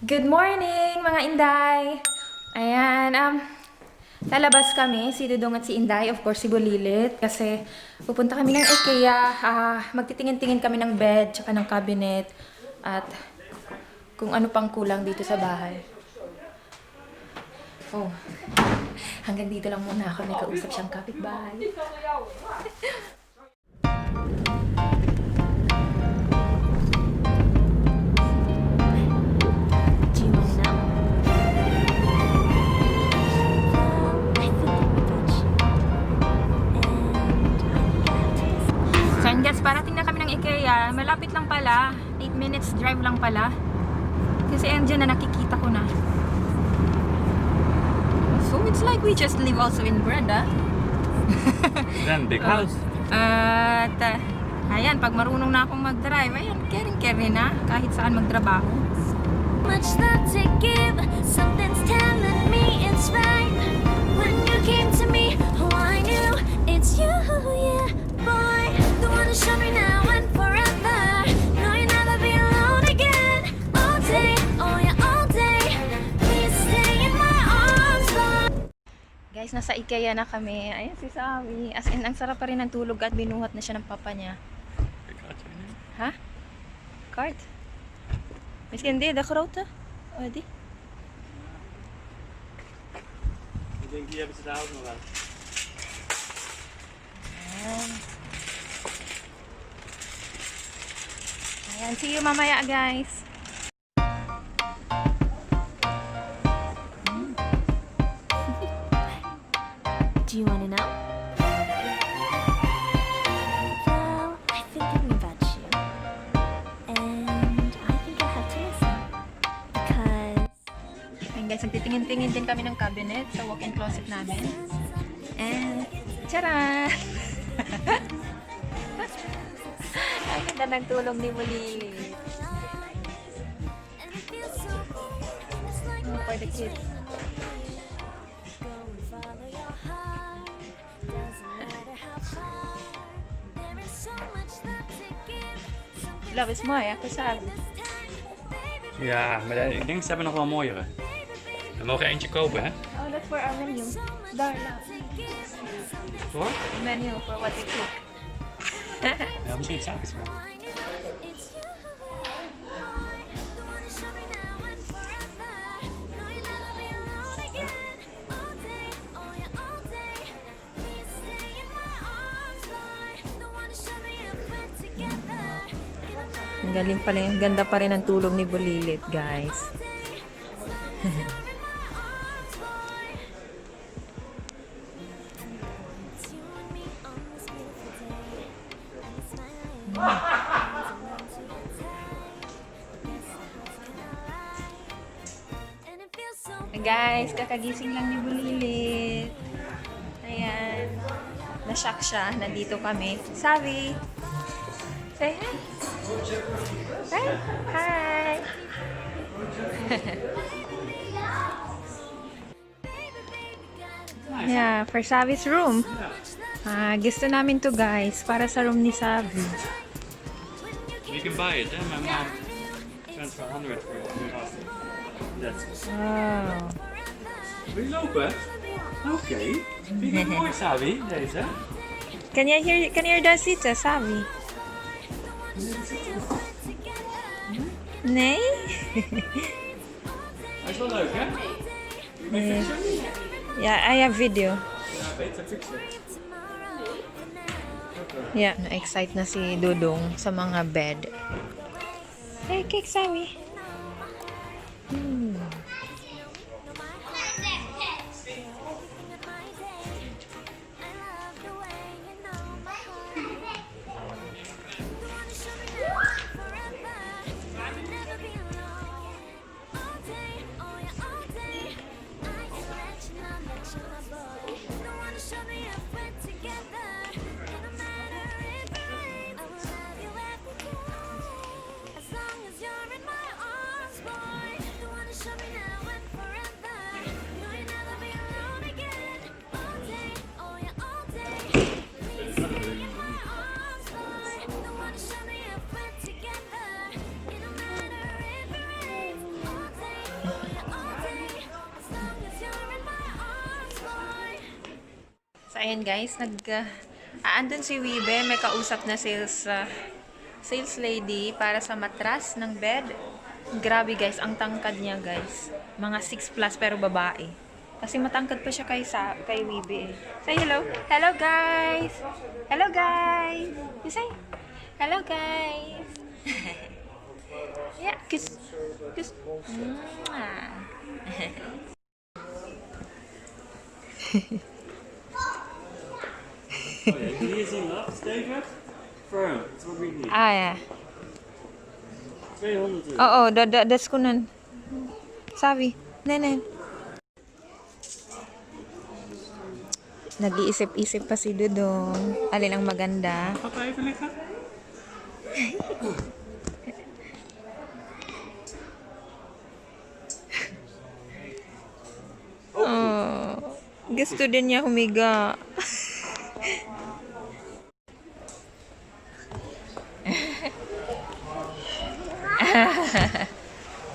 Good morning, mga Inday! Ayan, lalabas kami, si Dudong at si Inday, of course si Bulilit, kasi pupunta kami ng Ikea, magtitingin-tingin kami ng bed, tsaka ng cabinet, at kung ano pang kulang dito sa bahay. Oh, hanggang dito lang muna ako, may kausap siyang kapitbahay. Guys, parating na kami ng Ikea. Malapit lang pala. 8 minutes drive lang pala. Kasi andyan na nakikita ko na. So it's like we just live also in Breda. Then big house. At ayan, pag marunong na akong mag-drive, ayan, caring na kahit saan magtrabaho. Much love to give, something's telling me it's right. When you came to me, oh I knew it's you, yeah, boy. The one to show me now and forever. No, you'll never be alone again. All day, oh yeah, all day. Please stay in my arms, boy. Guys, nasa Ikea na kami. Ayan si Sawi. As in, ang sarap pa rin ng tulog at binuhat na siya ng papa niya. Ha? Kart? Misschien die, de grote? Oh, die? Ik denk die hebben ze daar ook nog wel. Ayan, see you mamaya guys. Do you want to know? Well, I've been thinking about you. And I think I have to listen. Because... Ayan guys, nagtitingin-tingin din kami ng cabinet sa walk-in closet namin. And, tara! Ang ganda ng tulong ni Mulili. Oh, for the kids. Love is mooi, ako sabi. Ja, maar ik denk ze hebben nog wel mooiere. We mogen eentje kopen, hè? Oh, that's for our menu. Daar, love. Hoor? Menu for what we cook. Ja, misschien s'avonds wel. Ang galing pala yung ganda pa rin ang tulog ni Bulilit, guys. Guys, kakagising lang ni Bulilit. Ayan. Na-shock siya. Nandito kami. Sabi! Say hi! Hi! Hi! Yeah, for Savi's room. Gusto namin to guys. Para sa room ni Savi. You can buy it, hè? My mom transfer 100 for it. Wow. Wil je lopen? Oké. Vind je het mooi, Savi? Deze? Can you hear daar zitten, Savi? Nee? Hij is wel leuk, hè? Nee. Ja, I have video. Ja, beter fixen. Yeah, na-excite na si Dudong sa mga bed. Hey, kijk, Savi. So, ayan guys, andun si Wibe, may kausap na sales lady para sa matras ng bed. Grabe guys, ang tangkad niya guys. Mga 6 plus pero babae. Kasi matangkad pa siya kay Wibe eh. Say hello. Hello guys. Hello guys. You say hello guys. Yeah, kiss. Kiss. Mwah. Easy enough, David. Firm. That's what we need. Ah, yeah. 200. Oo, das ko nun. Sabi, nenen. Nag-iisip-isip pa si Dudong. Alin ang maganda? Papa, even liggen? Oh, gusto din niya humiga.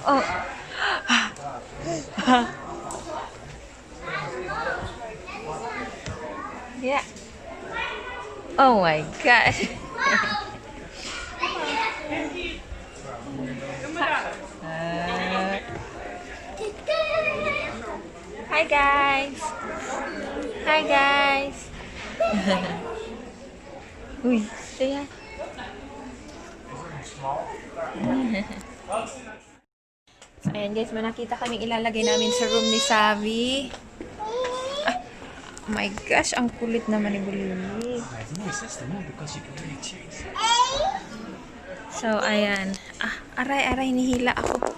Oh. Yeah. Oh my god. Hi guys. Hi guys. Uy, saya. So, ayan guys, may nakita kaming ilalagay namin sa room ni Xavi. Ah, oh my gosh, ang kulit naman ni Bulili. It's nice system, no? Because you can really change. So, ayan. Ah, aray, nihila ako.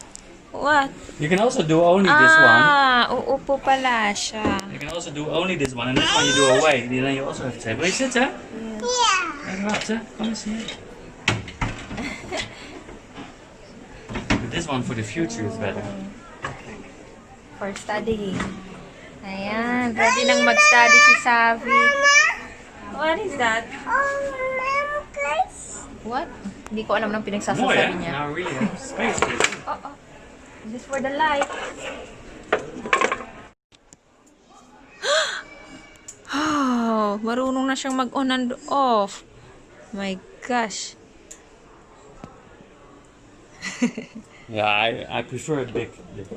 What? You can also do only this one. Ah, uupo pala siya. You can also do only this one, and this one you do away. Then you also have to say, "Will you sit there?" Yeah. Right, sir. Come and see. But this one for the future is better. For studying. Ayan, ready nang mag-study si Xavi. What is that? What? Hindi ko alam ng More, pinagsasasabi yeah? niya. Now really have space for this. Oh. Just for the light. Oh, marunong na siyang mag-on and off. My gosh. Yeah, I prefer a big this.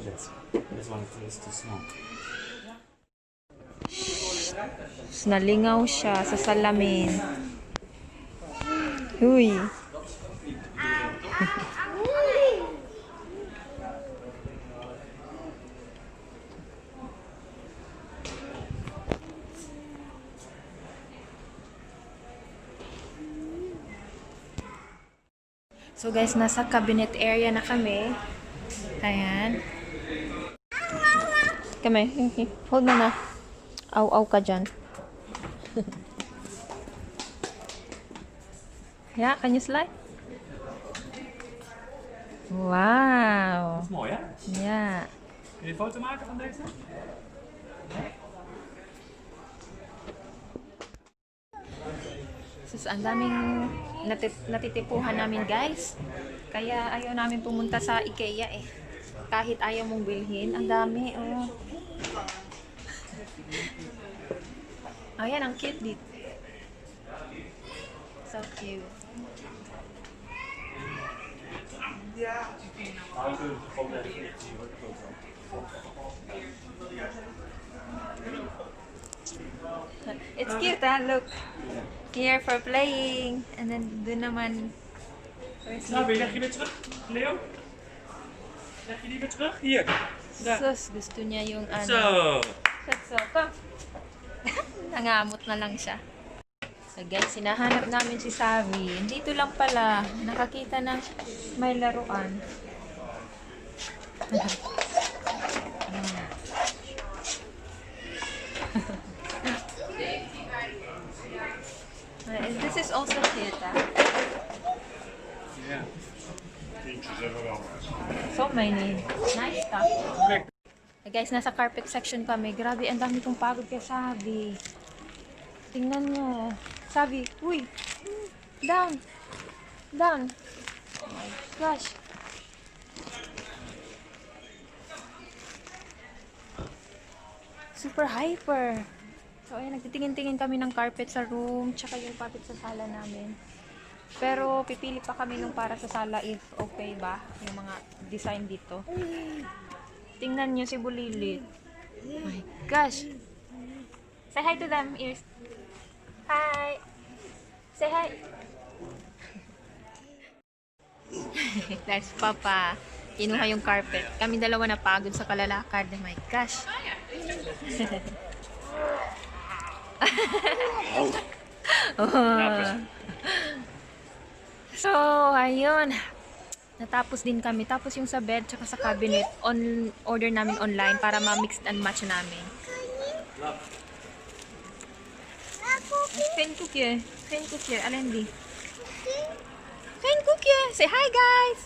This one is too small. Nalingaw siya sa salamin. Uy. So guys, nasa cabinet area na kami. Ayan. Kami, hold mo na. Aw ka dyan. Yeah, can you slide? Wow. Dat is mooi, hè? Yeah. Kun je een foto maken van deze? Sus, ang daming natitipuhan namin guys. Kaya ayaw namin pumunta sa Ikea eh. Kahit ayaw mong bilhin, ang dami oh. Ayan, ang cute dito. So cute. It's cute, ah. Look. Here for playing. And then, dun naman. Nou, leg je weer terug, Leo? Leg je die weer terug? Hier. Daar. Sus, gusto niya yung ano. Zo. So, come. Nangamot na lang siya. So guys, sinahanap namin si Xavi. Dito lang pala. Nakakita na may laruan. This is also cute, ah. Ja. So many nice stuff. Hey guys, nasa carpet section kami. Grabe, ang dami kong pagod kay Xavi. Tingnan nyo. Xavi, uy! Down! Down! Oh my gosh! Super hyper! So, ayan, nagtitingin-tingin kami ng carpet sa room, tsaka yung carpet sa sala namin. Pero, pipili pa kami nung para sa sala if okay ba, yung mga design dito. Tingnan nyo si Bulilit. Oh my gosh. Say hi to them, ears. Hi. Say hi. That's Papa. Kinuha yung carpet. Kami dalawa napagod sa kalalakad. Oh my gosh. Oh. So, ayun. Natapos din kami. Tapos yung sa bed tsaka sa cabinet, order namin online para ma-mix and match namin. Fan cookie. Fan cookie. Alin di? Fan cookie. Say hi, guys!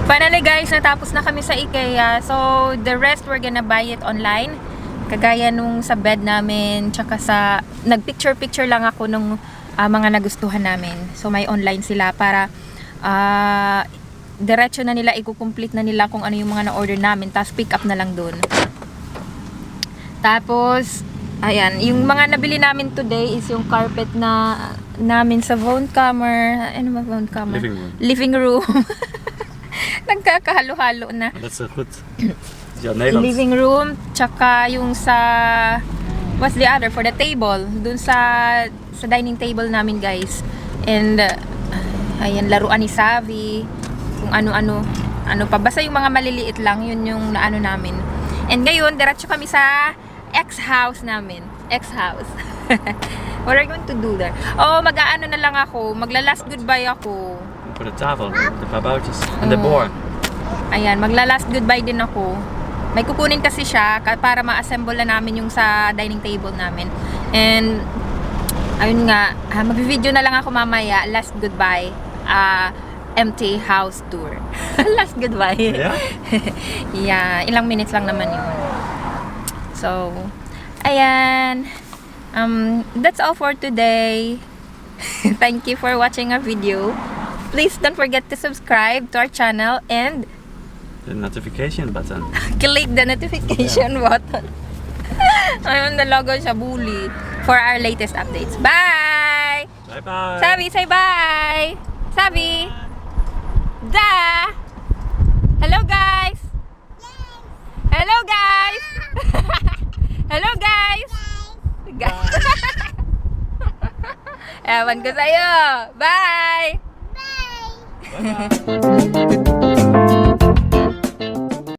Finally, guys, natapos na kami sa Ikea. So, the rest we're gonna buy it online. Kagaya nung sa bed namin, tsaka sa... Nag-picture-picture lang ako nung mga nagustuhan namin. So, may online sila para... diretso na nila, i-complete na nila kung ano yung mga na-order namin. Tapos, pick up na lang dun. Tapos... Ayan, yung mga nabili namin today is yung carpet na namin sa Voncomer. Ano ba Voncomer? Living room. Living room. Nagkakahalo-halo na. Dat is goed. Ja, Nederlands. Living room, tsaka yung sa... What's the other? For the table. Dun sa dining table namin, guys. And, ayan, laruan ni XAVY. Kung ano-ano. Ano pa. Basta yung mga maliliit lang, yun yung naano namin. And ngayon, diretso kami sa... X-house namin. X-house. What are you going to do there? Oh, mag-aano na lang ako. Magla-last goodbye ako. Voor de tafel, de paar boutjes. En de boor. Ayan, magla-last goodbye din ako. May kukunin kasi siya para ma-assemble na namin yung sa dining table namin. And, ayun nga, mag-video na lang ako mamaya. Last goodbye. Empty house tour. Last goodbye. Yeah? Yeah, ilang minutes lang naman yun. So, ayan. That's all for today. Thank you for watching our video. Please don't forget to subscribe to our channel and The notification button. click the notification button. Ayun, the logo siya, Bully. For our latest updates. Bye! Bye-bye. Sabi, say bye! Sabi! Da! Hello, guys! Hello, guys! Hello, guys! Ewan ko sa'yo! Bye! Bye-bye.